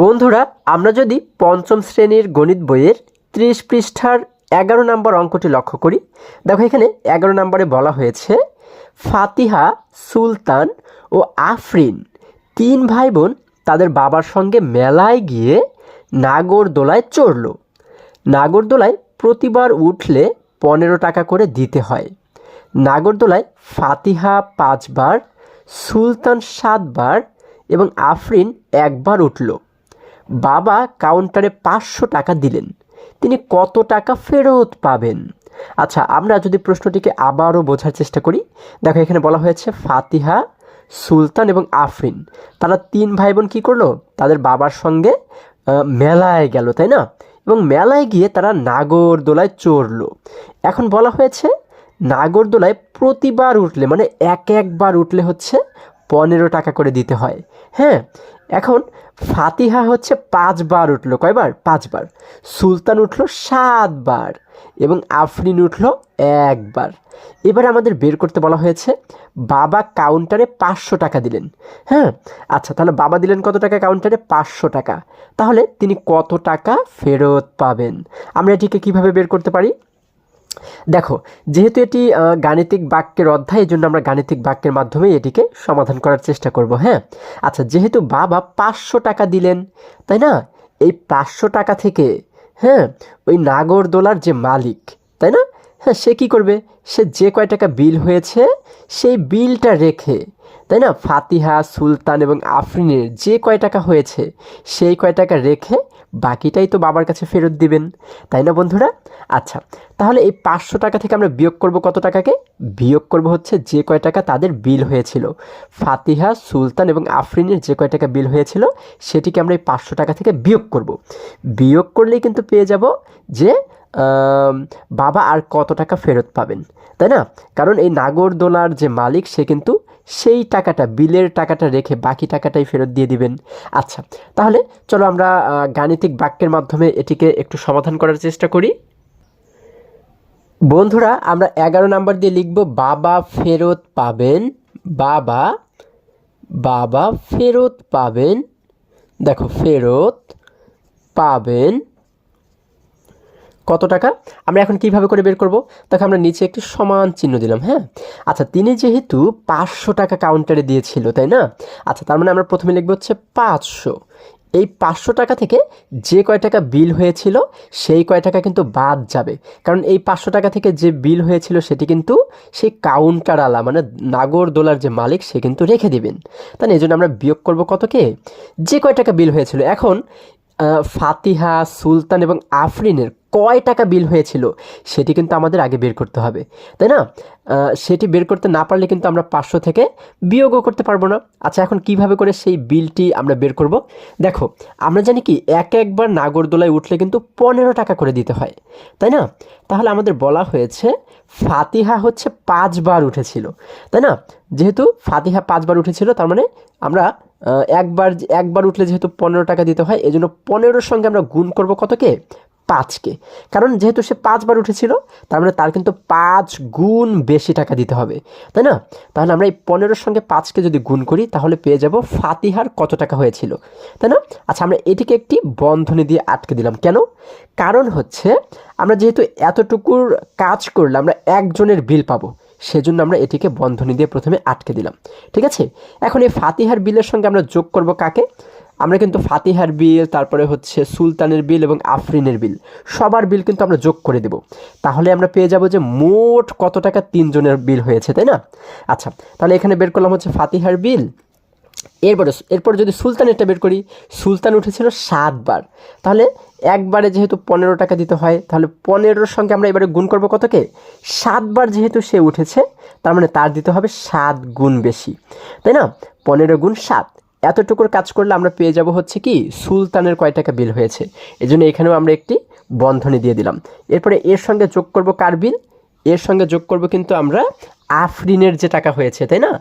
বন্ধুরা, আমরা যদি পঞ্চম শ্রেণীর গণিত বইয়ের ৩০ পৃষ্ঠার ১১ নম্বর অঙ্কটি লক্ষ্য করি, দেখো এখানে ১১ নম্বরে বলা হয়েছে ফাতিহা, সুলতান ও আফরিন তিন ভাই বোন তাদের বাবার সঙ্গে মেলায় গিয়ে নাগরদোলায় চড়ল। নাগরদোলায় প্রতিবার উঠলে ১৫ টাকা করে দিতে হয়। নাগরদোলায় ফাতিহা ৫ বার, সুলতান ৭ বার এবং আফরিন একবার উঠল। বাবা কাউন্টারে ৫০০ টাকা দিলেন, তিনি কত টাকা ফেরত পাবেন? আচ্ছা, আমরা যদি প্রশ্নটিকে আবারও বোঝার চেষ্টা করি, দেখো এখানে বলা হয়েছে ফাতিহা, সুলতান এবং আফরিন তারা তিন ভাই বোন কী করলো? তাদের বাবার সঙ্গে মেলায় গেল, তাই না? এবং মেলায় গিয়ে তারা নাগরদোলায় চড়লো। এখন বলা হয়েছে নাগরদোলায় প্রতিবার উঠলে মানে একবার উঠলে হচ্ছে ১৫ টাকা করে দিতে হয়। হ্যাঁ, এখন ফাতিহা হচ্ছে ৫ বার উঠলো, কয়বার? ৫ বার। সুলতান উঠলো ৭ বার এবং আফরিন উঠলো একবার। এবারে আমাদের বের করতে বলা হয়েছে বাবা কাউন্টারে ৫০০ টাকা দিলেন। হ্যাঁ, আচ্ছা, তাহলে বাবা দিলেন কত টাকা কাউন্টারে? ৫০০ টাকা। তাহলে তিনি কত টাকা ফেরত পাবেন? আমরা এটিকে কিভাবে বের করতে পারি? দেখো, যেহেতু এটি গাণিতিক বাক্যের অধ্যায়, এই জন্য আমরা গাণিতিক বাক্যের মাধ্যমে এটিকে সমাধান করার চেষ্টা করব। হ্যাঁ, আচ্ছা, যেহেতু বাবা ৫০০ টাকা দিলেন, তাই না? এই ৫০০ টাকা থেকে হ্যাঁ ওই নাগরদোলার যে মালিক, তাই না, হ্যাঁ, সে কী করবে? সে যে কয় টাকা বিল হয়েছে সেই বিলটা রেখে, তাই না, ফাতিহা, সুলতান এবং আফরিনের যে কয় টাকা হয়েছে সেই কয় টাকা রেখে বাকিটাই তো বাবার কাছে ফেরত দিবেন, তাই না বন্ধুরা? আচ্ছা, তাহলে এই ৫০০ টাকা থেকে আমরা বিয়োগ করব কত টাকাকে? বিয়োগ করব হচ্ছে যে কয় টাকা তাদের বিল হয়েছিল। ফাতিহা, সুলতান এবং আফরিনের যে কয় টাকা বিল হয়েছিল সেটিকে আমরা এই ৫০০ টাকা থেকে বিয়োগ করব। বিয়োগ করলেই কিন্তু পেয়ে যাব যে বাবা আর কত টাকা ফেরত পাবেন, তাই না? কারণ এই নাগরদোলার যে মালিক সে কিন্তু সেই টাকাটা, বিলের টাকাটা রেখে বাকি টাকাটাই ফেরত দিয়ে দিবেন। আচ্ছা, তাহলে চলো আমরা গাণিতিক বাক্যের মাধ্যমে এটিকে একটু সমাধান করার চেষ্টা করি। বন্ধুরা, আমরা ১১ নাম্বার দিয়ে লিখব বাবা ফেরত পাবেন। বাবা বাবা ফেরত পাবেন। দেখো, ফেরত পাবেন কত টাকা? আমরা এখন কিভাবে করে বের করব? দেখো, আমরা নিচে একটি সমান চিহ্ন দিলাম। হ্যাঁ, আচ্ছা, তিনি যেহেতু ৫০০ টাকা কাউন্টারে দিয়েছিল, তাই না? আচ্ছা, তার মানে আমরা প্রথমে লিখব হচ্ছে ৫০০। এই ৫০০ টাকা থেকে যে কয় টাকা বিল হয়েছিল সেই কয় টাকা কিন্তু বাদ যাবে, কারণ এই ৫০০ টাকা থেকে যে বিল হয়েছিল সেটি কিন্তু সেই কাউন্টারওয়ালা মানে নাগরদোলার যে মালিক সে কিন্তু রেখে দিবেন। তাই না? এই জন্য আমরা বিয়োগ করব কতকে? যে কয় টাকা বিল হয়েছিল। এখন ফাতিহা, সুলতান এবং আফরিনের কয় টাকা বিল হয়েছিল সেটি কিন্তু আমাদের আগে বের করতে হবে, তাই না? সেটি বের করতে না পারলে কিন্তু আমরা ৫০০ থেকে বিয়োগও করতে পারবো না। আচ্ছা, এখন কিভাবে করে সেই বিলটি আমরা বের করব? দেখো, আমরা জানি কি একবার নাগরদোলায় উঠলে কিন্তু ১৫ টাকা করে দিতে হয়, তাই না? তাহলে আমাদের বলা হয়েছে ফাতিহা হচ্ছে ৫ বার উঠেছিল, তাই না? যেহেতু ফাতিহা ৫ বার উঠেছিল, তার মানে আমরা একবার উঠলে যেহেতু ১৫ টাকা দিতে হয়, এই জন্য ১৫-র সঙ্গে আমরা গুণ করব কতকে? ৫কে। কারণ যেহেতু সে ৫ বার উঠেছিল, তার মানে তার কিন্তু ৫ গুণ বেশি টাকা দিতে হবে, তাই না? তাহলে আমরা এই ১৫-র সঙ্গে ৫কে যদি গুণ করি তাহলে পেয়ে যাব ফাতিহার কত টাকা হয়েছিল, তাই না? আচ্ছা, আমরা এটিকে একটি বন্ধনী দিয়ে আটকে দিলাম। কেন? কারণ হচ্ছে আমরা যেহেতু এতটুকুর কাজ করলে আমরা একজনের বিল পাবো, সেজন্য আমরা এটিকে বন্ধনী দিয়ে প্রথমে আটকে দিলাম। ঠিক আছে, এখন এই ফাতিহার বিলের সঙ্গে আমরা যোগ করব কাকে? আমরা কিন্তু ফাতিহার বিল, তারপরে হচ্ছে সুলতানের বিল এবং আফরিনের বিল, সবার বিল কিন্তু আমরা যোগ করে দেব। তাহলে আমরা পেয়ে যাব যে মোট কত টাকা তিনজনের বিল হয়েছে, তাই না? আচ্ছা, তাহলে এখানে বের করলাম হচ্ছে ফাতিহার বিল। এরপর যদি সুলতানেরটা বের করি, সুলতান উঠেছিল ৭ বার। তাহলে একবারে যেহেতু ১৫ টাকা দিতে হয়, তাহলে ১৫-র সঙ্গে আমরা এবারে গুণ করব কতকে? ৭ বার যেহেতু সে উঠেছে, তার মানে তার দিতে হবে ৭ গুণ বেশি, তাই না? ১৫ গুণ ৭, এতটুকুর কাজ করলে আমরা পেয়ে যাব হচ্ছে কি সুলতানের কয় টাকা বিল হয়েছে। এই জন্য এখানেও আমরা একটি বন্ধনী দিয়ে দিলাম। এরপরে এর সঙ্গে যোগ করব কার বিল? এর সঙ্গে যোগ করব কিন্তু আমরা আফরিনের যে টাকা হয়েছে, তাই না?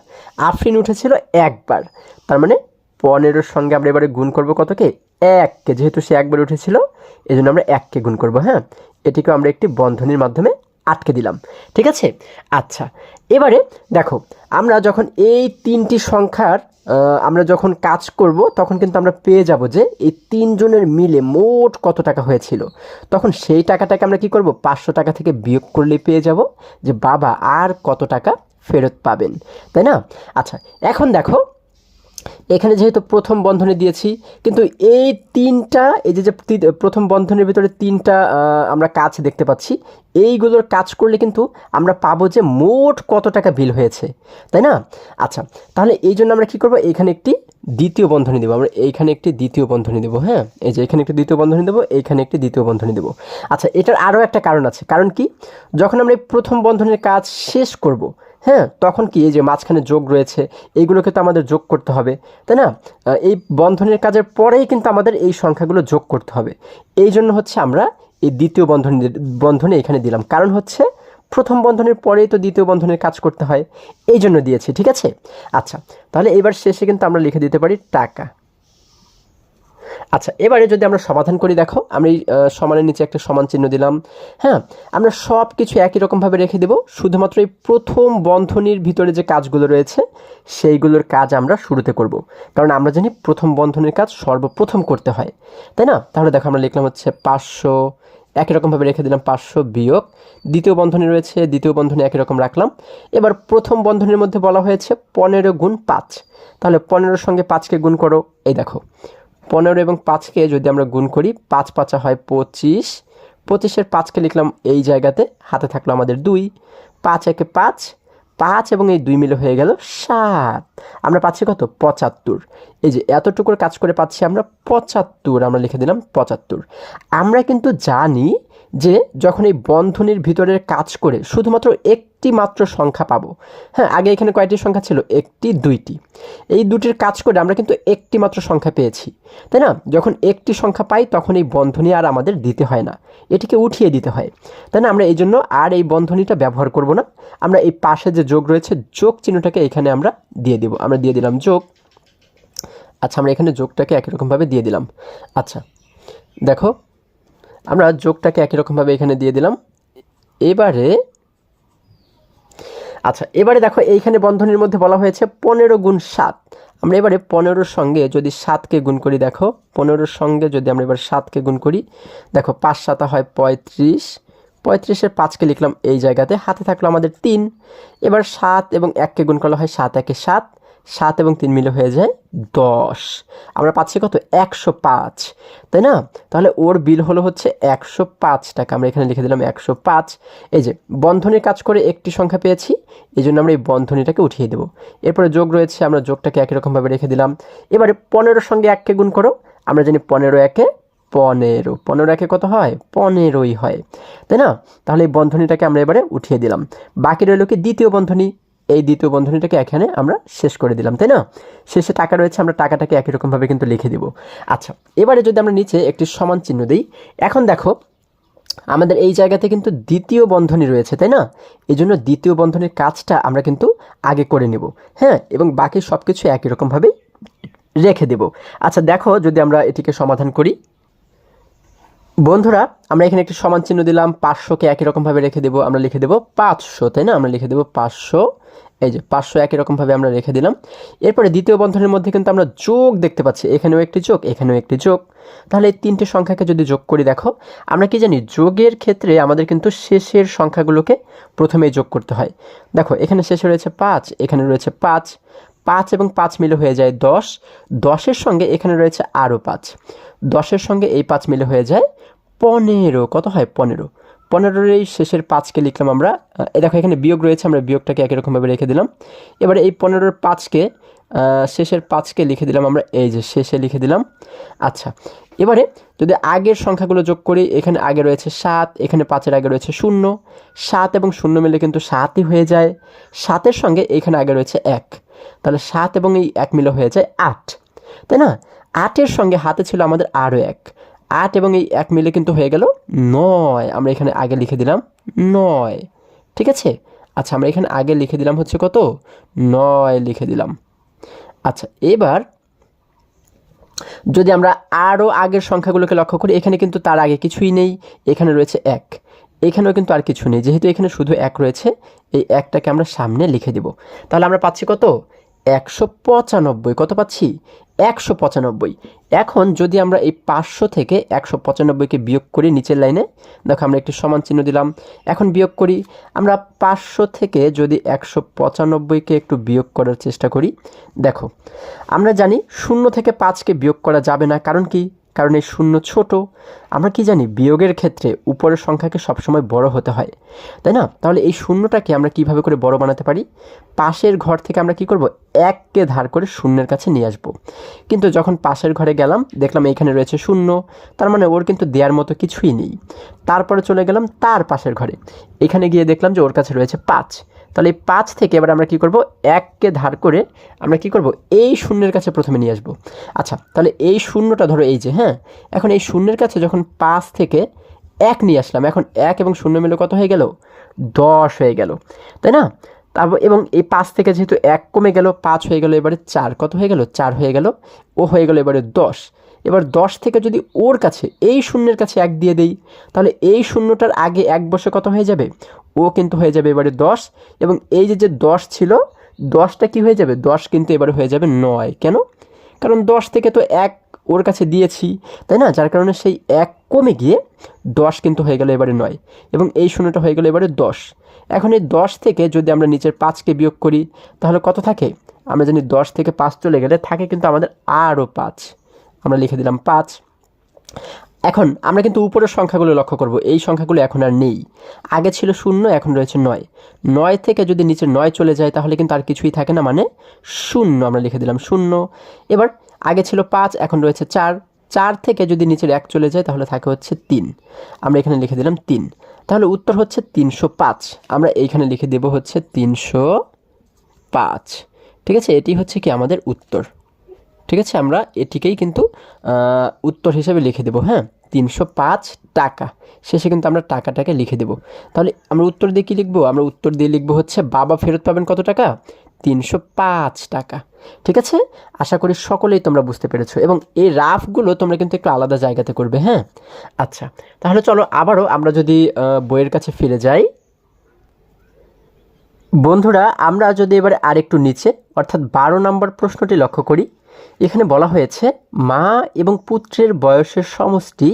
আফরিন উঠেছিল একবার, তার মানে ১৫-র সঙ্গে আমরা এবারে গুণ করব কতকে? ১কে। যেহেতু সে একবার উঠেছিল এই জন্য আমরা ১কে গুণ করব। হ্যাঁ, এটিকেও আমরা একটি বন্ধনীর মাধ্যমে আটকে দিলাম। ঠিক আছে? আচ্ছা, এবারে দেখো আমরা যখন এই তিনটি সংখ্যার আমরা যখন কাজ করব তখন কিন্তু আমরা পেয়ে যাব যে এই তিনজনের মিলে মোট কত টাকা হয়েছিল। তখন সেই টাকাটাকে আমরা কি করব, 500 টাকা থেকে বিয়োগ করলে পেয়ে যাব যে বাবা আর কত টাকা ফেরত পাবেন, তাই না? আচ্ছা, এখন দেখো এখানে যেহেতু প্রথম বন্ধনী দিয়েছি, কিন্তু এই তিনটা এই যে প্রথম বন্ধনীর ভিতরে তিনটা আমরা কাজ দেখতে পাচ্ছি, এইগুলোর কাজ করলে কিন্তু আমরা পাবো যে মোট কত টাকা বিল হয়েছে, তাই না? আচ্ছা, তাহলে এই জন্য আমরা কী করবো, এইখানে একটি দ্বিতীয় বন্ধনী দেবো, আমরা এইখানে একটি দ্বিতীয় বন্ধনী দেবো। হ্যাঁ, এই যে এখানে একটি দ্বিতীয় বন্ধনী দেবো, এইখানে একটি দ্বিতীয় বন্ধনী দেবো। আচ্ছা, এটার আরও একটা কারণ আছে। কারণ কি, যখন আমরা এই প্রথম বন্ধনীর কাজ শেষ করব, হ্যাঁ, তখন কি এই যে মাঝখানে যোগ রয়েছে, এইগুলোকে তো আমাদের যোগ করতে হবে, তাই না? এই বন্ধনের কাজের পরেই কিন্তু আমাদের এই সংখ্যাগুলো যোগ করতে হবে। এই জন্য হচ্ছে আমরা এই দ্বিতীয় বন্ধনী এখানে দিলাম। কারণ হচ্ছে প্রথম বন্ধনের পরেই তো দ্বিতীয় বন্ধনের কাজ করতে হয়, এই জন্য দিয়েছি। ঠিক আছে? আচ্ছা, তাহলে এবার শেষে কিন্তু আমরা লিখে দিতে পারি টাকা। আচ্ছা, এবারে যদি আমরা সমাধান করি, দেখো আমি সমানের নিচে একটা সমান চিহ্ন দিলাম। হ্যাঁ, আমরা সব কিছু একই রকমভাবে রেখে দেব, শুধুমাত্র এই প্রথম বন্ধনীর ভিতরে যে কাজগুলো রয়েছে সেইগুলোর কাজ আমরা শুরুতে করব, কারণ আমরা জানি প্রথম বন্ধনীর কাজ সর্বপ্রথম করতে হয়, তাই না? তাহলে দেখো আমরা লিখলাম হচ্ছে 500, একই রকমভাবে রেখে দিলাম 500 বিয়োগ দ্বিতীয় বন্ধনী রয়েছে, দ্বিতীয় বন্ধনী একই রকম রাখলাম। এবার প্রথম বন্ধনীর মধ্যে বলা হয়েছে 15 গুণ 5, তাহলে 15-র সঙ্গে 5কে গুণ করো। এই দেখো 15 এবং 5কে যদি আমরা গুণ করি, 5 5 হয় 25, 25-এর 5কে লিখলাম এই জায়গাতে, হাতে থাকলো আমাদের 2, 5 একে 5, 5 এবং এই 2 মিলে হয়ে গেল 7। আমরা পাচ্ছি কত, 75। এই যে এতটুকুর কাজ করে পাচ্ছি আমরা 75, আমরা লিখে দিলাম 75। আমরা কিন্তু জানি যে যখন এই বন্ধনীর ভিতরের কাজ করে শুধুমাত্র একটি মাত্র সংখ্যা পাবো। হ্যাঁ, আগে এখানে কয়টি সংখ্যা ছিল, একটি, দুইটি। এই দুটির কাজ করে আমরা কিন্তু একটি মাত্র সংখ্যা পেয়েছি, তাই না? যখন একটি সংখ্যা পাই তখন এই বন্ধনী আর আমাদের দিতে হয় না, এটিকে উঠিয়ে দিতে হয়, তাই না? আমরা এই জন্য আর এই বন্ধনীটা ব্যবহার করব না। আমরা এই পাশে যে যোগ রয়েছে, যোগ চিহ্নটাকে এখানে আমরা দিয়ে দিব। আমরা দিয়ে দিলাম যোগ। আচ্ছা, আমরা এখানে যোগটাকে একই রকমভাবে দিয়ে দিলাম। আচ্ছা, দেখো আমরা যোগটাকে একই রকমভাবে এখানে দিয়ে দিলাম। এবারে দেখো এইখানে বন্ধনীর মধ্যে বলা হয়েছে 15 গুণ 7। আমরা এবারে 15-র সঙ্গে যদি 7কে গুণ করি, দেখো 15-র সঙ্গে যদি আমরা এবার 7কে গুণ করি, দেখো 5 7 হয় 35, 35-এর 5কে লিখলাম এই জায়গাতে, হাতে থাকলো আমাদের 3। এবার 7 এবং 1কে গুণ করলে হয় 7 1 7, 7 এবং 3 মিলে হয়ে যায় 10। আমরা পাচ্ছি কত, 105, তাই না? তাহলে ওর বিল হলো হচ্ছে 105 টাকা। আমরা এখানে লিখে দিলাম 105। এই যে বন্ধনীর কাজ করে একটি সংখ্যা পেয়েছি, এই জন্য আমরা এই বন্ধনীটাকে উঠিয়ে দেবো। এরপরে যোগ রয়েছে, আমরা যোগটাকে একই রকমভাবে রেখে দিলাম। এবারে 15-র সঙ্গে 1কে গুণ করো। আমরা জানি 15 1 15, 15 1 কত হয়, 15ই হয়, তাই না? তাহলে এই বন্ধনীটাকে আমরা এবারে উঠিয়ে দিলাম। বাকি রইল কি, দ্বিতীয় বন্ধনী। এই দ্বিতীয় বন্ধনীটাকে এখানে আমরা শেষ করে দিলাম, তাই না? শেষে টাকা রয়েছে, আমরা টাকাটাকে একই রকমভাবে কিন্তু লিখে দিব। আচ্ছা, এবারে যদি আমরা নিচে একটি সমান চিহ্ন দিই, এখন দেখো আমাদের এই জায়গাতে কিন্তু দ্বিতীয় বন্ধনী রয়েছে, তাই না? এই জন্য দ্বিতীয় বন্ধনীর কাজটা আমরা কিন্তু আগে করে নেব। হ্যাঁ, এবং বাকি সব কিছু একই রকমভাবেই রেখে দেব। আচ্ছা, দেখো যদি আমরা এটিকে সমাধান করি, বন্ধুরা আমরা এখানে একটি সমান চিহ্ন দিলাম, 500-কে একই রকমভাবে রেখে দেবো। আমরা লিখে দেবো 500, তাই না? আমরা লিখে দেবো 500। এই যে 500 একই রকমভাবে আমরা রেখে দিলাম। এরপরে দ্বিতীয় বন্ধনীর মধ্যে কিন্তু আমরা যোগ দেখতে পাচ্ছি, এখানেও একটি যোগ, এখানেও একটি যোগ। তাহলে এই তিনটে সংখ্যাকে যদি যোগ করি, দেখো আমরা কি জানি, যোগের ক্ষেত্রে আমাদের কিন্তু শেষের সংখ্যাগুলোকে প্রথমেই যোগ করতে হয়। দেখো এখানে শেষে রয়েছে 5, এখানে রয়েছে 5, 5 এবং 5 মিলে হয়ে যায় 10, 10-এর সঙ্গে এখানে রয়েছে আরও 5, 10-এর সঙ্গে এই 5 মিলে হয়ে যায় 15। কত হয়, 15। 15-এর এই শেষের 5কে লিখলাম আমরা, দেখো এখানে বিয়োগ রয়েছে, আমরা বিয়োগটাকে একই রকমভাবে রেখে দিলাম। এবারে এই 15-এর 5কে শেষের 5কে লিখে দিলাম আমরা এই যে শেষে লিখে দিলাম। আচ্ছা, এবারে যদি আগের সংখ্যাগুলো যোগ করি, এখানে আগে রয়েছে 7, এখানে 5-এর আগে রয়েছে 0, 7 এবং 0 মিলে কিন্তু 7ই হয়ে যায়। 7-এর সঙ্গে এখানে আগে রয়েছে 1, তাহলে 7 এবং এই 1 মিলে হয়ে যায় 8, তাই না? 8-এর সঙ্গে হাতে ছিল আমাদের আরও 1, 8 এবং এই 1 মিলে কিন্তু হয়ে গেল 9। আমরা এখানে আগে লিখে দিলাম 9, ঠিক আছে? আচ্ছা, আমরা এখানে আগে লিখে দিলাম হচ্ছে কত, 9 লিখে দিলাম। আচ্ছা, এবার যদি আমরা আরও আগের সংখ্যাগুলোকে লক্ষ্য করি, এখানে কিন্তু তার আগে কিছুই নেই, এখানে রয়েছে 1, এখানেও কিন্তু আর কিছু নেই, যেহেতু এখানে শুধু 1 রয়েছে, এই 1টাকে আমরা সামনে লিখে দেব। তাহলে আমরা পাচ্ছি কত? 195। কত পাচ্ছি? 195। এখন যদি আমরা এই 500 থেকে 195কে বিয়োগ করি নিচের লাইনে, দেখো আমরা একটি সমান চিহ্ন দিলাম। এখন বিয়োগ করি, আমরা 500 থেকে যদি 195কে একটু বিয়োগ করার চেষ্টা করি, দেখো আমরা জানি 0 থেকে 5কে বিয়োগ করা যাবে না। কারণ কি? কারণ এই 0 ছোট। আমরা কি জানি? বিয়োগের ক্ষেত্রে উপরের সংখ্যাকে সবসময় বড় হতে হয়, তাই না? তাহলে এই 0টাকে আমরা কিভাবে করে বড় বানাতে পারি? পাশের ঘর থেকে আমরা কি করব? 1কে ধার করে 0-এর কাছে নিয়ে আসব। কিন্তু যখন পাশের ঘরে গেলাম, দেখলাম এইখানে রয়েছে 0, তার মানে ওর কিন্তু দেওয়ার মতো কিছুই নেই। তারপরে চলে গেলাম তার পাশের ঘরে, এখানে গিয়ে দেখলাম যে ওর কাছে রয়েছে 5। তাহলে এই 5 থেকে এবার আমরা কি করব? 1কে ধার করে আমরা কি করব? এই 0-এর কাছে প্রথমে নিয়ে আসব। আচ্ছা, তাহলে এই 0টা ধরো এই যে, হ্যাঁ, এখন এই 0-এর কাছে যখন 5 থেকে 1 নিয়ে আসলাম, এখন 1 এবং 0 মিলে কত হয়ে গেল? 10 হয়ে গেল, তাই না? তারপর এবং এই 5 থেকে যেহেতু 1 কমে গেল, 5 হয়ে গেল, এবারে 4 কত হয়ে গেল? 4 হয়ে গেল, ও হয়ে গেল এবারে 10। এবার 10 থেকে যদি ওর কাছে এই 0-এর কাছে 1 দিয়ে দেই, তাহলে এই 0টার আগে 1 বসে কত হয়ে যাবে? ও কিন্তু হয়ে যাবে এবারে 10। এবং এই যে 10 ছিল, 10টা কি হয়ে যাবে? 10 কিন্তু এবারে হয়ে যাবে 9। কেন? কারণ 10 থেকে তো 1 ওর কাছে দিয়েছি, তাই না? যার কারণে সেই 1 কমে গিয়ে 10 কিন্তু হয়ে গেল এবারে 9, এবং এই 0টা হয়ে গেল এবারে 10। এখন এই 10 থেকে যদি আমরা নিচের 5কে বিয়োগ করি, তাহলে কত থাকে? আমরা জানি 10 থেকে 5 চলে গেলে থাকে কিন্তু আমাদের আরও 5। আমরা লিখে দিলাম 5। এখন আমরা কিন্তু উপরের সংখ্যাগুলো লক্ষ্য করব, এই সংখ্যাগুলো এখন আর নেই। আগে ছিল 0, এখন রয়েছে 9। 9 থেকে যদি নিচে 9 চলে যায়, তাহলে কিন্তু আর কিছুই থাকে না, মানে 0। আমরা লিখে দিলাম 0। এবার আগে ছিল 5, এখন রয়েছে 4। 4 থেকে যদি নিচের 1 চলে যায়, তাহলে থাকে হচ্ছে 3। আমরা এখানে লিখে দিলাম 3। তাহলে উত্তর হচ্ছে 305। আমরা এইখানে লিখে দেব হচ্ছে 305। ঠিক আছে, এটি হচ্ছে কি আমাদের উত্তর। ঠিক আছে, আমরা এটিকেই কিন্তু উত্তর হিসেবে লিখে দেব। হ্যাঁ, 305 টাকা। শেষে কিন্তু আমরা টাকাটাকে লিখে দেব। তাহলে আমরা উত্তর দিয়ে কী লিখবো? আমরা উত্তর দিয়ে লিখবো হচ্ছে বাবা ফেরত পাবেন কত টাকা? 305 টাকা। ঠিক আছে, আশা করি সকলেই তোমরা বুঝতে পেরেছো, এবং এই রাফগুলো তোমরা কিন্তু একটু আলাদা জায়গাতে করবে। হ্যাঁ, আচ্ছা, তাহলে চলো আবারও আমরা যদি বইয়ের কাছে ফিরে যাই। বন্ধুরা, আমরা যদি এবারে আরেকটু নিচে অর্থাৎ 12 নম্বর প্রশ্নটি লক্ষ্য করি, এখানে বলা হয়েছে মা এবং পুত্রের বয়সের সমষ্টি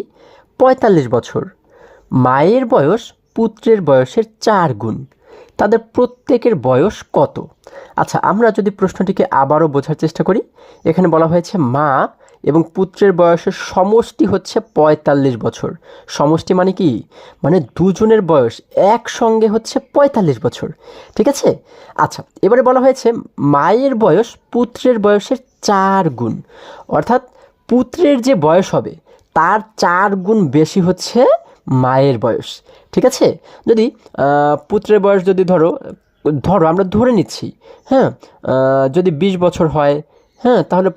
45 বছর। মায়ের বয়স পুত্রের বয়সের 4 গুণ। তাদের প্রত্যেকের বয়স কত? আচ্ছা, আমরা যদি প্রশ্নটিকে আবারও বোঝার চেষ্টা করি, এখানে বলা হয়েছে মা এবং পুত্রের বয়সের সমষ্টি হচ্ছে 45 বছর। সমষ্টি মানে কি? মানে দুজনের বয়স একসঙ্গে হচ্ছে 45 বছর। ঠিক আছে, আচ্ছা, এবারে বলা হয়েছে মায়ের বয়স পুত্রের বয়সের 4 গুণ, অর্থাৎ পুত্রের যে বয়স হবে তার 4 গুণ বেশি হচ্ছে মায়ের বয়স। ঠিক আছে, যদি পুত্রের বয়স যদি ধরো আমরা ধরে নিচ্ছি, হ্যাঁ, যদি 20 বছর হয়, হ্যাঁ, তাহলে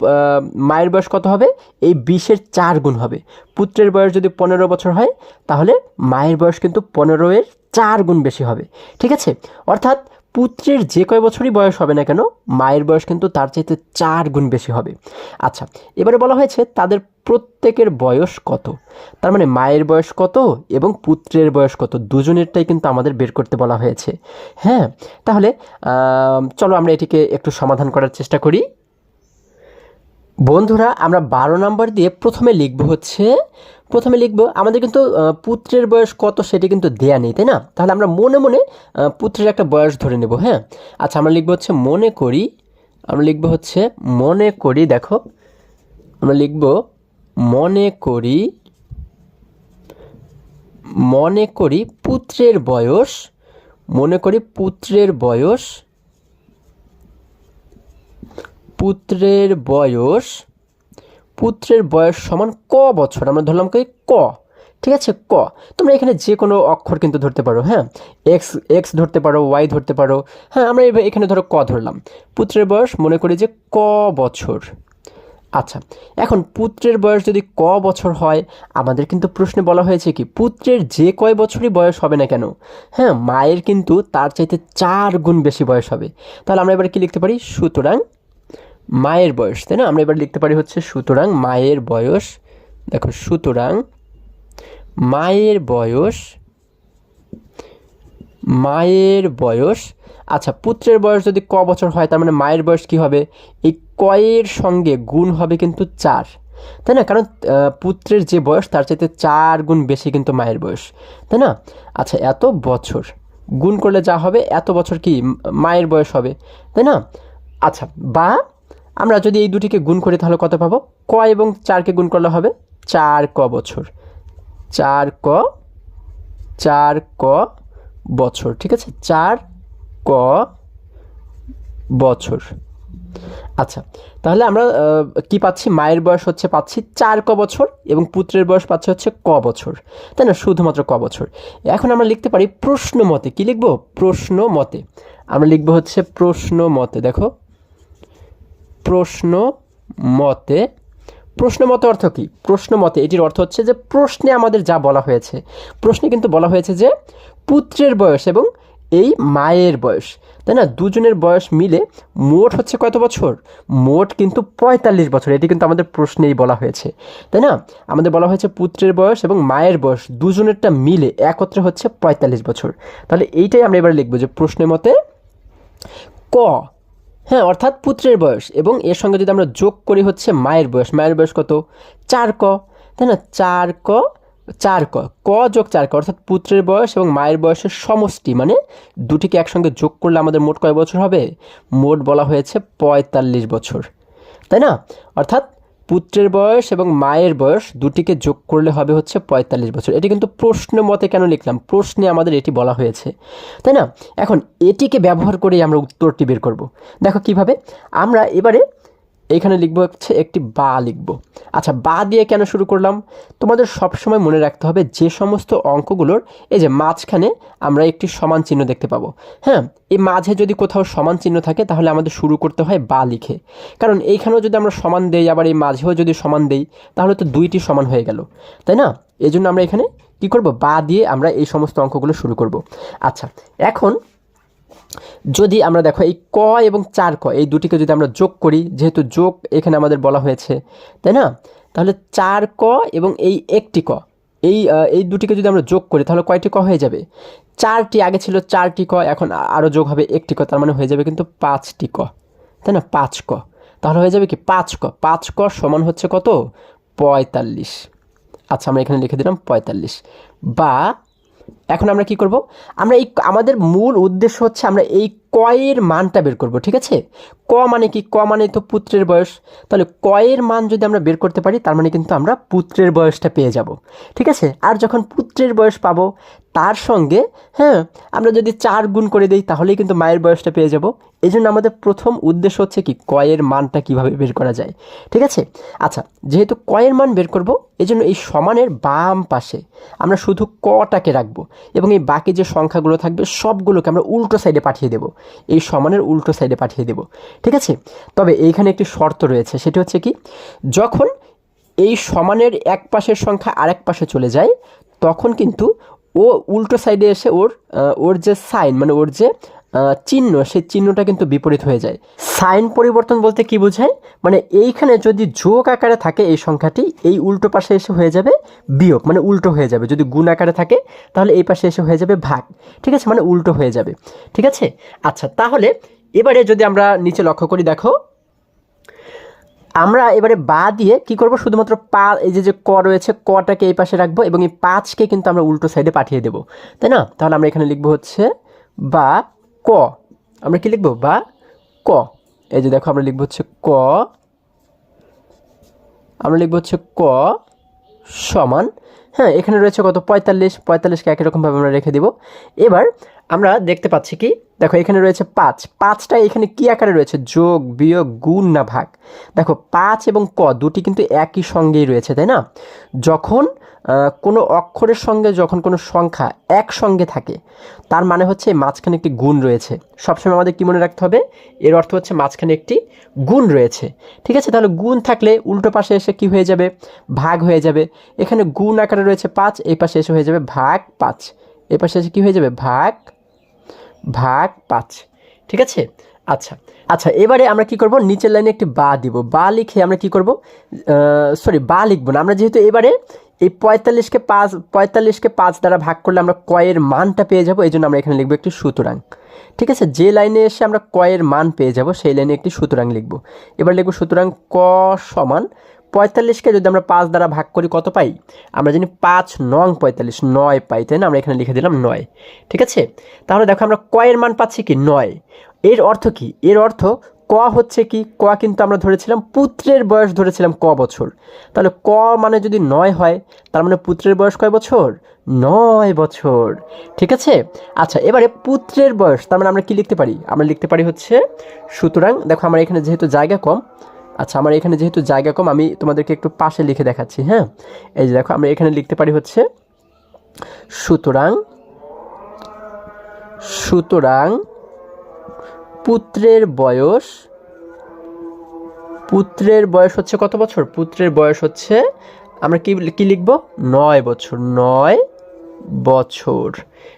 মায়ের বয়স কত হবে? এই 20-এর 4 গুণ হবে। পুত্রের বয়স যদি 15 বছর হয়, তাহলে মায়ের বয়স কিন্তু 15-এর 4 গুণ বেশি হবে। ঠিক আছে, অর্থাৎ পুত্রের যে কয় বছরই বয়স হবে না কেন, মায়ের বয়স কিন্তু তার চাইতে 4 গুণ বেশি হবে। আচ্ছা, এবারে বলা হয়েছে তাদের প্রত্যেকের বয়স কত। তার মানে মায়ের বয়স কত এবং পুত্রের বয়স কত, দুজনেরটাই কিন্তু আমাদের বের করতে বলা হয়েছে। হ্যাঁ, তাহলে চলো আমরা এটিকে একটু সমাধান করার চেষ্টা করি। বন্ধুরা, আমরা 12 নম্বর দিয়ে প্রথমে লিখব আমাদের কিন্তু পুত্রের বয়স কত সেটি কিন্তু দেয়া নেই, তাই না? তাহলে আমরা মনে মনে পুত্রের একটা বয়স ধরে নেব। হ্যাঁ, আচ্ছা, আমরা লিখব হচ্ছে মনে করি, দেখো আমরা লিখব মনে করি পুত্রের বয়স সমান ক বছর। আমরা ধরলাম কি ক। ঠিক আছে, ক। তোমরা এখানে যে কোনো অক্ষর কিন্তু ধরতে পারো। হ্যাঁ, এক্স ধরতে পারো, ওয়াই ধরতে পারো। হ্যাঁ, আমরা এখানে ধরো ক ধরলাম। পুত্রের বয়স মনে করি যে ক বছর। আচ্ছা, এখন পুত্রের বয়স যদি ক বছর হয়, আমাদের কিন্তু প্রশ্নে বলা হয়েছে কি পুত্রের যে কয় বছরই বয়স হবে না কেন, হ্যাঁ, মায়ের কিন্তু তার চাইতে 4 গুণ বেশি বয়স হবে। তাহলে আমরা এবার কি লিখতে পারি? সুতরাং মায়ের বয়স, তাই না? আমরা এবার লিখতে পারি হচ্ছে সুতরাং মায়ের বয়স, দেখো, সুতরাং মায়ের বয়স মায়ের বয়স, আচ্ছা পুত্রের বয়স যদি ক বছর হয় তার মানে মায়ের বয়স কি হবে, এই কয়ের সঙ্গে গুণ হবে কিন্তু 4, তাই না? কারণ পুত্রের যে বয়স তার চাইতে 4 গুণ বেশি কিন্তু মায়ের বয়স, তাই না? আচ্ছা এত বছর গুণ করলে যা হবে এত বছর কি মায়ের বয়স হবে, তাই না? আচ্ছা বা আমরা যদি এই দুটিকে গুণ করি তাহলে কত পাবো, ক এবং 4কে গুণ করলে হবে 4 ক বছর, 4 ক, 4 ক বছর, ঠিক আছে, 4 ক বছর। আচ্ছা তাহলে আমরা কি পাচ্ছি, মায়ের বয়স হচ্ছে পাচ্ছি 4 ক বছর এবং পুত্রের বয়স পাচ্ছি হচ্ছে ক বছর, তাই না? শুধুমাত্র ক বছর। এখন আমরা লিখতে পারি প্রশ্ন মতে, কি লিখব, প্রশ্ন মতে। আমরা লিখব হচ্ছে প্রশ্ন মতে, দেখো প্রশ্ন মতে। প্রশ্ন মতে অর্থ কি, প্রশ্ন মতে এটির অর্থ হচ্ছে যে প্রশ্নে আমাদের যা বলা হয়েছে, প্রশ্নে কিন্তু বলা হয়েছে যে পুত্রের বয়স এবং এই মায়ের বয়স, তাই না, দুজনের বয়স মিলে মোট হচ্ছে কত বছর, মোট কিন্তু 45 বছর। এটি কিন্তু আমাদের প্রশ্নেই বলা হয়েছে, তাই না? আমাদের বলা হয়েছে পুত্রের বয়স এবং মায়ের বয়স দুজনেরটা মিলে একত্রে হচ্ছে 45 বছর। তাহলে এইটাই আমরা এবার লিখবো যে প্রশ্নের মতে ক, হ্যাঁ, অর্থাৎ পুত্রের বয়স এবং এর সঙ্গে যদি আমরা যোগ করি হচ্ছে মায়ের বয়স, মায়ের বয়স কত, 4 ক, তাই না, 4 ক, 4 ক, ক যোগ 4 ক অর্থাৎ পুত্রের বয়স এবং মায়ের বয়সের সমষ্টি, মানে দুটিকে একসঙ্গে যোগ করলে আমাদের মোট কয় বছর হবে, মোট বলা হয়েছে 45 বছর, তাই না? অর্থাৎ পুত্রের বয়স এবং মায়ের বয়স দুটিকে যোগ করলে হবে হচ্ছে 45 বছর। এটি কিন্তু প্রশ্ন মতে কেন লিখলাম, প্রশ্নে আমাদের এটি বলা হয়েছে, তাই না? এখন এটিকে ব্যবহার করেই আমরা উত্তরটি বের করব। দেখো কিভাবে, আমরা এবারে এইখানে লিখব হচ্ছে একটি বা লিখব। আচ্ছা বা দিয়ে কেন শুরু করলাম, তোমাদের সবসময় মনে রাখতে হবে যে সমস্ত অঙ্কগুলোর এই যে মাঝখানে আমরা একটি সমান চিহ্ন দেখতে পাবো, হ্যাঁ, এই মাঝে যদি কোথাও সমান চিহ্ন থাকে তাহলে আমাদের শুরু করতে হয় বা লিখে, কারণ এইখানেও যদি আমরা সমান দেই আবার এই মাঝেও যদি সমান দেই তাহলে তো দুইটি সমান হয়ে গেল, তাই না? এই জন্য আমরা এখানে কি করব, বা দিয়ে আমরা এই সমস্ত অঙ্কগুলো শুরু করব। আচ্ছা এখন যদি আমরা দেখো এই ক এবং 4 ক এই দুটিকে যদি আমরা যোগ করি, যেহেতু যোগ এখানে আমাদের বলা হয়েছে, তাই না? তাহলে 4 ক এবং এই একটি ক, এই দুটিকে যদি আমরা যোগ করি তাহলে কয়টি ক হয়ে যাবে, 4টি, আগে ছিল 4টি ক, এখন আরও যোগ হবে একটি ক, তার মানে হয়ে যাবে কিন্তু 5টি ক, তাই না, 5 ক। তাহলে হয়ে যাবে কি 5 ক, 5 ক সমান হচ্ছে কত, 45। আচ্ছা আমরা এখানে লিখে দিলাম 45। বা এখন আমরা কি করব, আমরা এই আমাদের মূল উদ্দেশ্য হচ্ছে আমরা এই কয়ের মানটা বের করব, ঠিক আছে? ক মানে কি, ক মানে তো পুত্রের বয়স, তাহলে কয়ের মান যদি আমরা বের করতে পারি তার মানে কিন্তু আমরা পুত্রের বয়সটা পেয়ে যাব, ঠিক আছে? আর যখন পুত্রের বয়স পাবো তার সঙ্গে, হ্যাঁ, আমরা যদি 4 গুণ করে দিই তাহলেই কিন্তু মায়ের বয়সটা পেয়ে যাব। এই জন্য আমাদের প্রথম উদ্দেশ্য হচ্ছে কি, কয়ের মানটা কিভাবে বের করা যায়, ঠিক আছে? আচ্ছা যেহেতু কয়ের মান বের করব এই জন্য এই সমানের বাম পাশে আমরা শুধু কটাকে রাখবো এবং এই বাকি যে সংখ্যাগুলো থাকবে সবগুলোকে আমরা উল্টো সাইডে পাঠিয়ে দেব, এই সমানের উল্টো সাইডে পাঠিয়ে দেব, ঠিক আছে? তবে এইখানে একটি শর্ত রয়েছে, সেটি হচ্ছে কি, যখন এই সমানের এক পাশের সংখ্যা আরেক পাশে চলে যায় তখন কিন্তু ও উল্টো সাইডে এসে ওর যে সাইন, মানে ওর যে চিহ্ন, সেই চিহ্নটা কিন্তু বিপরীত হয়ে যায়। সাইন পরিবর্তন বলতে কি বোঝায়, মানে এইখানে যদি যোগ আকারে থাকে এই সংখ্যাটি, এই উল্টো পাশে এসে হয়ে যাবে বিয়োগ, মানে উল্টো হয়ে যাবে। যদি গুণ আকারে থাকে তাহলে এই পাশে এসে হয়ে যাবে ভাগ, ঠিক আছে, মানে উল্টো হয়ে যাবে, ঠিক আছে? আচ্ছা তাহলে এবারে যদি আমরা নিচে লক্ষ্য করি, দেখো আমরা এবারে বা দিয়ে কি করব, শুধুমাত্র এই যে ক রয়েছে কটাকে এই পাশে রাখবো এবং এই 5কে কিন্তু আমরা উল্টো সাইডে পাঠিয়ে দেব, তাই না? তাহলে আমরা এখানে লিখবো হচ্ছে বা ক, আমরা কি লিখবো, বা ক। এই যে দেখো আমরা লিখবো হচ্ছে ক, আমরা লিখবো হচ্ছে ক সমান, হ্যাঁ, এখানে রয়েছে কত, 45, 45কে একই রকমভাবে আমরা রেখে দিব। এবার আমরা দেখতে পাচ্ছি কি, দেখো এখানে রয়েছে 5, 5টা এখানে কি আকারে রয়েছে, যোগ বিয়োগ গুণ না ভাগ। দেখো 5 এবং ক দুটি কিন্তু একই সঙ্গেই রয়েছে, তাই না? যখন কোনো অক্ষরের সঙ্গে যখন কোনো সংখ্যা একসঙ্গে থাকে তার মানে হচ্ছে মাঝখানে একটি গুণ রয়েছে। সবসময় আমাদের কি মনে রাখতে হবে, এর অর্থ হচ্ছে মাঝখানে একটি গুণ রয়েছে, ঠিক আছে? তাহলে গুণ থাকলে উল্টো পাশে এসে কি হয়ে যাবে, ভাগ হয়ে যাবে। এখানে গুণ আকারে রয়েছে 5, এই পাশে এসে হয়ে যাবে ভাগ 5, এই পাশে এসে কি হয়ে যাবে, ভাগ 5, ঠিক আছে? আচ্ছা আচ্ছা এবারে আমরা কি করব, নিচের লাইনে একটি বা দিব, বা লিখে আমরা কি করব, সরি বা লিখব না, আমরা যেহেতু এবারে এই 45কে 5 দ্বারা ভাগ করলে আমরা কয়ের মানটা পেয়ে যাব, এই জন্য আমরা এখানে লিখবো একটি সুতরাং। ঠিক আছে, যে লাইনে এসে আমরা কয়ের মান পেয়ে যাব সেই লাইনে একটি সুতরাং লিখব। এবার লিখব সুতরাং ক সমান 45কে যদি আমরা 5 দ্বারা ভাগ করি কত পাই? আমরা জানি 5 নং 45, 9 পাই, তাই না? আমরা এখানে লিখে দিলাম 9। ঠিক আছে, তাহলে দেখো আমরা কয়ের মান পাচ্ছি কি 9। এর অর্থ কি? এর অর্থ ক হচ্ছে কি, ক কিন্তু আমরা ধরেছিলাম পুত্রের বয়স ধরেছিলাম ক বছর। তাহলে ক মানে যদি 9 হয়, তার মানে পুত্রের বয়স কয় বছর? 9 বছর। ঠিক আছে, আচ্ছা এবারে পুত্রের বয়স, তার মানে আমরা কি লিখতে পারি? আমরা লিখতে পারি হচ্ছে সুতরাং, দেখো আমার এখানে যেহেতু জায়গা কম, আচ্ছা আমার এখানে যেহেতু জায়গা কম আমি তোমাদেরকে একটু পাশে লিখে দেখাচ্ছি। হ্যাঁ, এই যে দেখো আমরা এখানে লিখতে পারি হচ্ছে সুতরাং পুত্রের বয়স হচ্ছে কত বছর? পুত্রের বয়স হচ্ছে আমরা কি লিখব? 9 বছর। 9 বছর।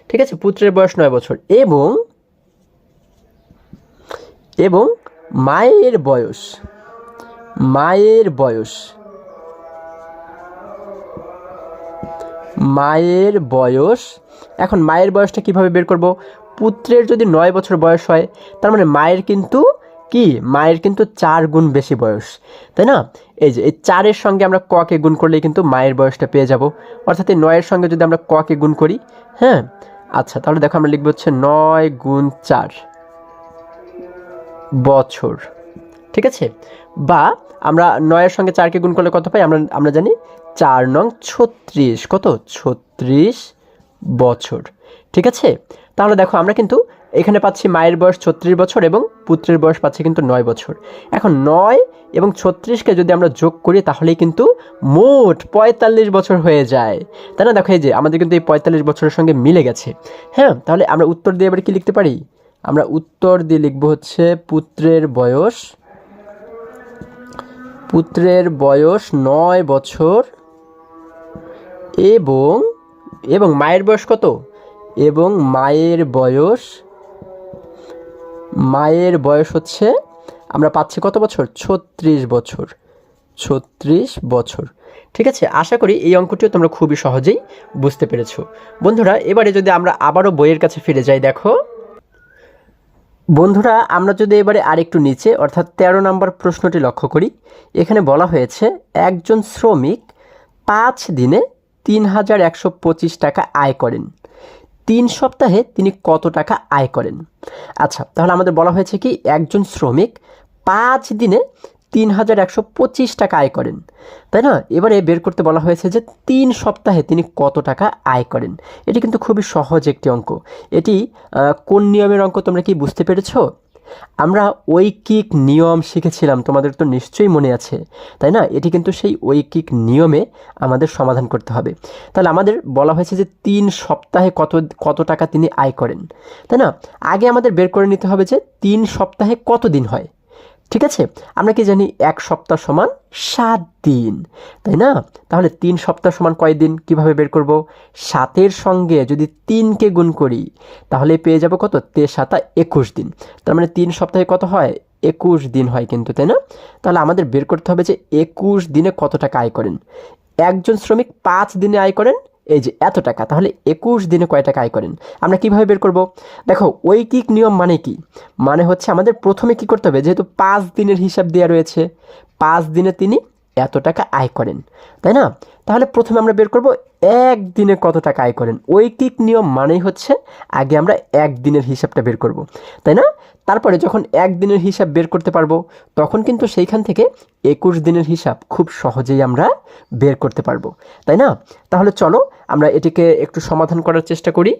ঠিক আছে, পুত্রের বয়স 9 বছর। এবং মায়ের বয়স এখন মায়ের বয়সটা কিভাবে বের করব? পুত্রের যদি 9 বছর বয়স হয়, তার মানে মায়ের কিন্তু 4 গুণ বেশি বয়স, তাই না? এই যে এই 4-এর সঙ্গে আমরা ক-কে গুণ করলেই কিন্তু মায়ের বয়সটা পেয়ে যাব। অর্থাৎ এই 9-এর সঙ্গে যদি আমরা ক-কে গুণ করি, হ্যাঁ, আচ্ছা তাহলে দেখো আমরা লিখব হচ্ছে 9 গুণ 4 বছর। ঠিক আছে, বা আমরা 9-এর সঙ্গে 4-কে গুণ করলে কত পাই? আমরা জানি 4 নং 36, কত? 36 বছর। ঠিক আছে, তাহলে দেখো আমরা কিন্তু এখানে পাচ্ছি মায়ের বয়স 36 বছর এবং পুত্রের বয়স পাচ্ছি কিন্তু 9 বছর। এখন 9 এবং 36কে যদি আমরা যোগ করি তাহলেই কিন্তু মোট 45 বছর হয়ে যায়, তাই না? দেখো এই যে আমাদের কিন্তু এই 45 বছরের সঙ্গে মিলে গেছে। হ্যাঁ, তাহলে আমরা উত্তর দিয়ে এবার কি লিখতে পারি? আমরা উত্তর দিয়ে লিখবো হচ্ছে পুত্রের বয়স 9 বছর এবং মায়ের বয়স কত? এবং মায়ের বয়স হচ্ছে আমরা পাচ্ছি কত বছর? 36 বছর। 36 বছর। ঠিক আছে, আশা করি এই অঙ্কটিও তোমরা খুবই সহজেই বুঝতে পেরেছো। বন্ধুরা এবারে যদি আমরা আবারও বইয়ের কাছে ফিরে যাই, দেখো বন্ধুরা আমরা যদি এবারে আরেকটু নিচে অর্থাৎ 13 নম্বর প্রশ্নটি লক্ষ্য করি, এখানে বলা হয়েছে একজন শ্রমিক 5 দিনে 3125 টাকা আয় করেন, 3 সপ্তাহে তিনি কত টাকা আয় করেন? আচ্ছা তাহলে আমাদের বলা হয়েছে কি একজন শ্রমিক 5 দিনে 3125 টাকা আয় করেন, তাই না? এবারে বের করতে বলা হয়েছে যে 3 সপ্তাহে তিনি কত টাকা আয় করেন। এটি কিন্তু খুবই সহজ একটি অঙ্ক। এটি কোন নিয়মের অঙ্ক তোমরা কি বুঝতে পেরেছো? আমরা ঐকিক নিয়ম শিখেছিলাম, তোমাদের তো নিশ্চয়ই মনে আছে, তাই না? এটি কিন্তু সেই ঐকিক নিয়মে আমাদের সমাধান করতে হবে। তাহলে আমাদের বলা হয়েছে যে 3 সপ্তাহে কত টাকা তিনি আয় করেন, তাই না? আগে আমাদের বের করে নিতে হবে যে 3 সপ্তাহে কত দিন হয়। ঠিক আছে, আমরা কি জানি 1 সপ্তাহ সমান 7 দিন, তাই না? তাহলে 3 সপ্তাহ সমান কয় দিন? কিভাবে বের করব? 7-এর সঙ্গে যদি 3-কে গুণ করি তাহলে পেয়ে যাব কত? 3-7 21 দিন। তার মানে 3 সপ্তাহে কত হয়? 21 দিন হয় কিন্তু, তাই না? তাহলে আমাদের বের করতে হবে যে 21 দিনে কত টাকা আয় করেন। একজন শ্রমিক 5 দিনে আয় করেন এই যে এত টাকা, তাহলে 21 দিনে কয় টাকা আয় করেন? আমরা কিভাবে বের করব? দেখো ঐকিক নিয়ম মানে কি? মানে হচ্ছে আমাদের প্রথমে কি করতে হবে, যেহেতু 5 দিনের হিসাব দেওয়া রয়েছে, 5 দিনে তিনি এত টাকা আয় করেন, তাই না? তাহলে প্রথমে আমরা বের করব 1 দিনে কত টাকা আয় করেন। ঐকিক নিয়ম মানেই হচ্ছে আগে আমরা 1 দিনের হিসাবটা বের করব, তাই না? তারপরে যখন 1 দিনের হিসাব বের করতে পারবো তখন কিন্তু সেইখান থেকে 21 দিনের হিসাব খুব সহজেই আমরা বের করতে পারবো, তাই না? তাহলে চলো আমরা এটিকে একটু সমাধান করার চেষ্টা করি।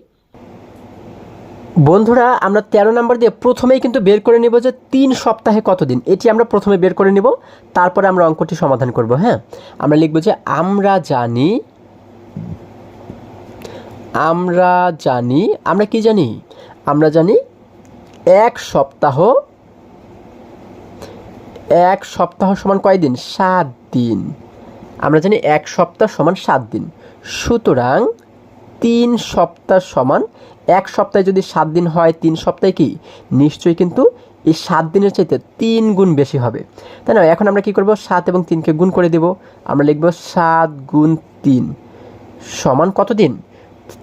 বন্ধুরা আমরা 13 নম্বর দিয়ে প্রথমেই কিন্তু বের করে নেব যে 3 সপ্তাহে কত দিন, এটি আমরা প্রথমে বের করে নেব, তারপরে আমরা অঙ্কটি সমাধান করব। হ্যাঁ, আমরা লিখব যে আমরা জানি 1 সপ্তাহ সমান কয় দিন? 7 দিন। আমরা জানি 1 সপ্তাহ সমান 7 দিন। সুতরাং 3 সপ্তাহ সমান 1 সপ্তাহে যদি 7 দিন হয়, 3 সপ্তাহে কি নিশ্চয়ই কিন্তু এই 7 দিনের চাইতে 3 গুণ বেশি হবে, তাই না? এখন আমরা কি করব? 7 এবং 3-কে গুণ করে দেব। আমরা লিখব 7 গুণ 3 সমান কত দিন?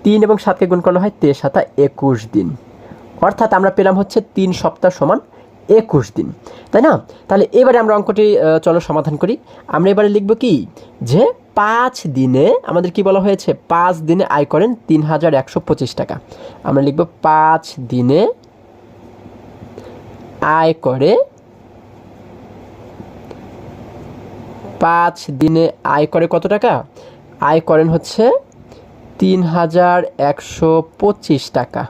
3 এবং 7কে গুণ করলে হয় 3 7 21 দিন। অর্থাৎ আমরা পেলাম হচ্ছে 3 সপ্তাহ সমান 21 দিন, তাই না? তাহলে এবারে আমরা অঙ্কটি চলো সমাধান করি। আমরা এবারে লিখব কি, যে 5 দিনে আমাদের কি বলা হয়েছে, 5 দিনে আয় করেন 3125 টাকা। আমরা লিখব 5 দিনে আয় করে, 5 দিনে আয় করে কত টাকা? আয় করেন হচ্ছে 3125 টাকা,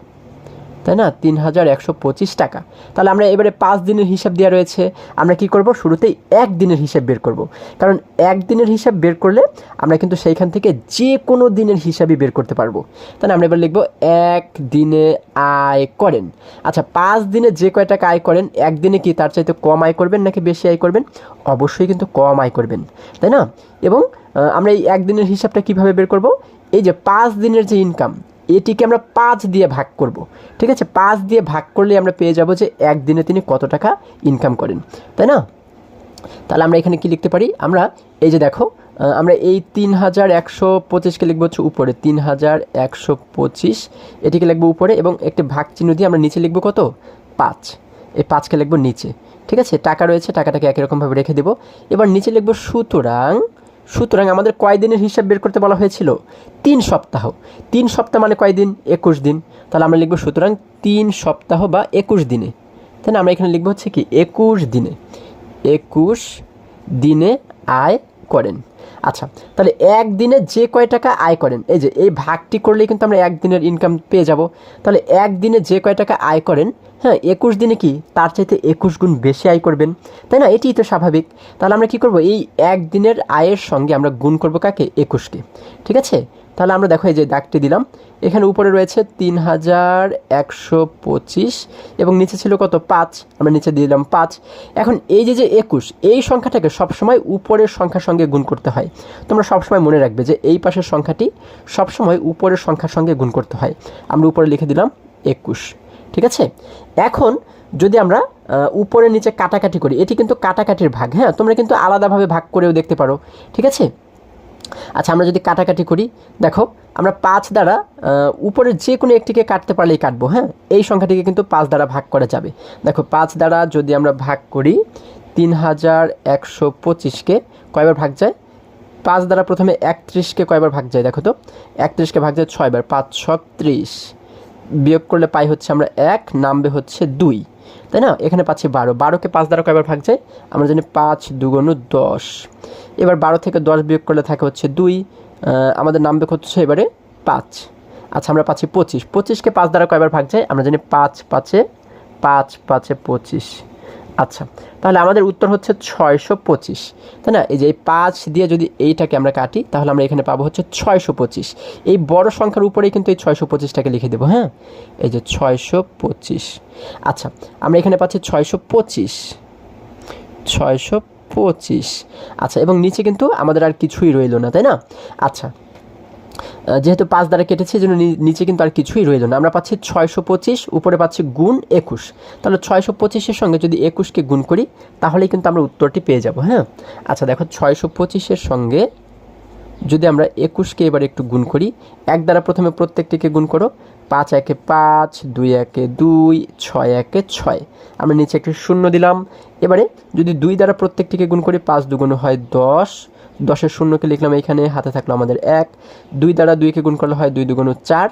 তাই না? 3125 টাকা। তাহলে আমরা এবারে 5 দিনের হিসাব দেওয়া রয়েছে, আমরা কি করব, শুরুতেই 1 দিনের হিসাব বের করব। কারণ 1 দিনের হিসাব বের করলে আমরা কিন্তু সেইখান থেকে যে কোনো দিনের হিসাবই বের করতে পারবো। তাহলে আমরা এবার লিখব 1 দিনে আয় করেন। আচ্ছা, 5 দিনে যে কয় টাকা আয় করেন, 1 দিনে কি তার চাইতে কম আয় করবেন নাকি বেশি আয় করবেন? অবশ্যই কিন্তু কম আয় করবেন, তাই না? এবং আমরা এই 1 দিনের হিসাবটা কিভাবে বের করব? এই যে 5 দিনের যে ইনকাম, এটিকে আমরা 5 দিয়ে ভাগ করব। ঠিক আছে, 5 দিয়ে ভাগ করলে আমরা পেয়ে যাব যে 1 দিনে তিনি কত টাকা ইনকাম করেন, তাই না? তাহলে আমরা এখানে কি লিখতে পারি, আমরা এই যে দেখো, আমরা এই 3125কে লিখবো হচ্ছে উপরে, 3125 এটিকে লিখবো উপরে, এবং একটি ভাগ চিহ্ন দিয়ে আমরা নিচে লিখবো কত, 5। এই 5কে লিখবো নিচে। ঠিক আছে, টাকা রয়েছে, টাকাটাকে একই রকমভাবে রেখে দেবো। এবার নিচে লিখবো সুতরাং আমাদের কয় দিনের হিসাব বের করতে বলা হয়েছিল? 3 সপ্তাহ। 3 সপ্তাহ মানে কয় দিন? 21 দিন। তাহলে আমরা লিখবো সুতরাং 3 সপ্তাহ বা 21 দিনে, তাই না? আমরা এখানে লিখবো হচ্ছে কি 21 দিনে, 21 দিনে আয় করেন। আচ্ছা, তাহলে 1 দিনে যে কয় টাকা আয় করেন, এই যে এই ভাগটি করলেই কিন্তু আমরা 1 দিনের ইনকাম পেয়ে যাব। তাহলে 1 দিনে যে কয় টাকা আয় করেন, হ্যাঁ, 21 দিনে কি তার চাইতে 21 গুণ বেশি আয় করবেন, তাই না? এটিই তো স্বাভাবিক। তাহলে আমরা কি করব, এই 1 দিনের আয়ের সঙ্গে আমরা গুণ করব কাকে? 21কে। ঠিক আছে, তাহলে আমরা দেখো এই যে দাগটি দিলাম, এখানে উপরে রয়েছে 3125 এবং নিচে ছিল কত? 5। আমরা নিচে দিলাম 5। এখন এই যে 21, এই সংখ্যাটাকে সবসময় উপরের সংখ্যার সঙ্গে গুণ করতে হয়। তোমরা সবসময় মনে রাখবে যে এই পাশের সংখ্যাটি সবসময় উপরের সংখ্যার সঙ্গে গুণ করতে হয়। আমরা উপরে লিখে দিলাম 21। ঠিক আছে, এখন যদি আমরা উপরে নিচে কাটাকাটি করি, এটি কিন্তু কাটাকাটির ভাগ, হ্যাঁ, তোমরা কিন্তু আলাদাভাবে ভাগ করেও দেখতে পারো। ঠিক আছে, আচ্ছা, আমরা যদি কাটাকাটি করি, দেখো আমরা 5 দ্বারা উপরের যে কোনো একটিকে কাটতে পারলেই কাটবো, হ্যাঁ, এই সংখ্যাটিকে কিন্তু 5 দ্বারা ভাগ করা যাবে। দেখো 5 দ্বারা যদি আমরা ভাগ করি 3125কে কয়বার ভাগ যায়? 5 দ্বারা প্রথমে 31কে কয়বার ভাগ যায় দেখো তো, 31কে ভাগ যায় 6 বার, 5 6 30, বিয়োগ করলে পাই হচ্ছে আমরা 1, নামবে হচ্ছে 2, তাই না? এখানে পাচ্ছি 12, 12কে 5 দ্বারা কয়বার ভাগ যায়? আমরা জানি 5 2 10। এবার 12 থেকে 10 বিয়োগ করলে থাকে হচ্ছে 2, আমাদের নামবে হচ্ছে এবারে 5। আচ্ছা, আমরা পাচ্ছি 25, 25কে 5 দ্বারা কয়বার ভাগ যায়? আমরা জানি 5 5 5 25। আচ্ছা, তাহলে আমাদের উত্তর হচ্ছে 625, তাই না? এই যে এই 5 দিয়ে যদি এইটাকে আমরা কাটি, তাহলে আমরা এখানে পাবো হচ্ছে 625। এই বড় সংখ্যার উপরেই কিন্তু এই 625টাকে লিখে দেবো, হ্যাঁ, এই যে 625। আচ্ছা, আমরা এখানে পাচ্ছি 625। আচ্ছা, এবং নিচে কিন্তু আমাদের আর কিছুই রইল না, তাই না? আচ্ছা, যেহেতু 5 দ্বারা কেটেছি, এই জন্য নিচে কিন্তু আর কিছুই রইল না। আমরা পাচ্ছি 625, উপরে পাচ্ছি গুণ 21। তাহলে 625-এর সঙ্গে যদি 21কে গুণ করি, তাহলেই কিন্তু আমরা উত্তরটি পেয়ে যাব, হ্যাঁ। আচ্ছা, দেখো 625-এর সঙ্গে যদি আমরা 21কে এবার একটু গুণ করি, 1 দ্বারা প্রথমে প্রত্যেকটিকে গুণ করো, 5 1 5, 2 1 2, 6 1 6। আমরা নিচে একটি শূন্য দিলাম। এবারে যদি 2 দ্বারা প্রত্যেকটিকে গুণ করি, 5 2 হয় 10, 10-এর শূন্যকে লিখলাম এখানে, হাতে থাকলো আমাদের 1। 2 দ্বারা 2কে গুণ করলে হয় 2 2 4,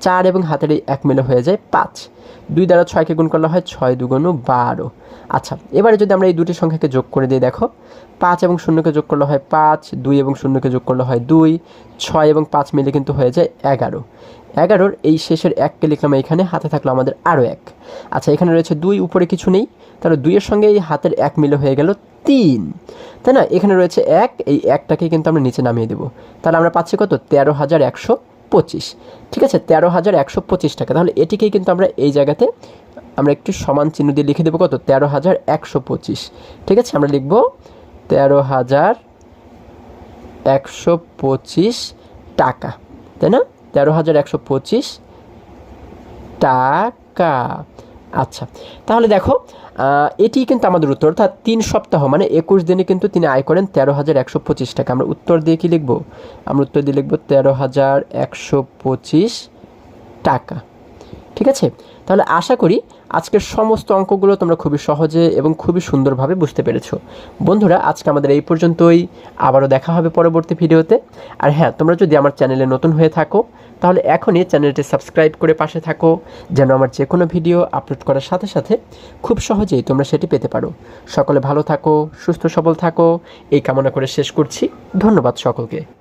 4 এবং হাতের এই 1 মিলে হয়ে যায় 5। 2 দ্বারা 6কে গুণ করলে হয় 6 2 12। আচ্ছা, এবারে যদি আমরা এই দুটি সংখ্যাকে যোগ করে দিই, দেখো 5 এবং 0কে যোগ করলে হয় 5, 2 এবং 0কে যোগ করলে হয় 2, 6 এবং 5 মিলে কিন্তু হয়ে যায় 11। 11-র এই শেষের 1কে লিখলাম এইখানে, হাতে থাকলো আমাদের আরও 1। আচ্ছা, এখানে রয়েছে 2, উপরে কিছু নেই, তাহলে 2-এর সঙ্গে এই হাতের 1 মিলে হয়ে গেল 3, তাই না? এখানে রয়েছে 1, এই 1টাকে কিন্তু আমরা নিচে নামিয়ে দেবো। তাহলে আমরা পাচ্ছি কত? 13,125। ঠিক আছে, 13,125 টাকা। তাহলে এটিকেই কিন্তু আমরা এই জায়গাতে আমরা একটু সমান চিহ্ন দিয়ে লিখে দেবো কত? 13,125। ঠিক আছে, আমরা লিখবো 13,125 টাকা, তাই না? 13,125 টাকা। আচ্ছা, তাহলে দেখো এটি কিন্তু আমাদের উত্তর, অর্থাৎ 3 সপ্তাহ মানে 21 দিনে কিন্তু তিনি আয় করেন 13,125 টাকা। আমরা উত্তর দিয়ে কি লিখব? আমরা উত্তর দিয়ে লিখব 13,125 টাকা। ঠিক আছে, তাহলে আশা করি আজকের সমস্ত অঙ্কগুলো তোমরা খুবই সহজে এবং খুবই সুন্দরভাবে বুঝতে পেরেছো। বন্ধুরা, আজকে আমাদের এই পর্যন্তই, আবারও দেখা হবে পরবর্তী ভিডিওতে। আর হ্যাঁ, তোমরা যদি আমার চ্যানেলে নতুন হয়ে থাকো তাহলে এখনই চ্যানেলটি সাবস্ক্রাইব করে পাশে থাকো, যেন আমার যে কোনো ভিডিও আপলোড করার সাথে সাথে খুব সহজেই তোমরা সেটি পেতে পারো। সকলে ভালো থাকো, সুস্থ সবল থাকো, এই কামনা করে শেষ করছি। ধন্যবাদ সকলকে।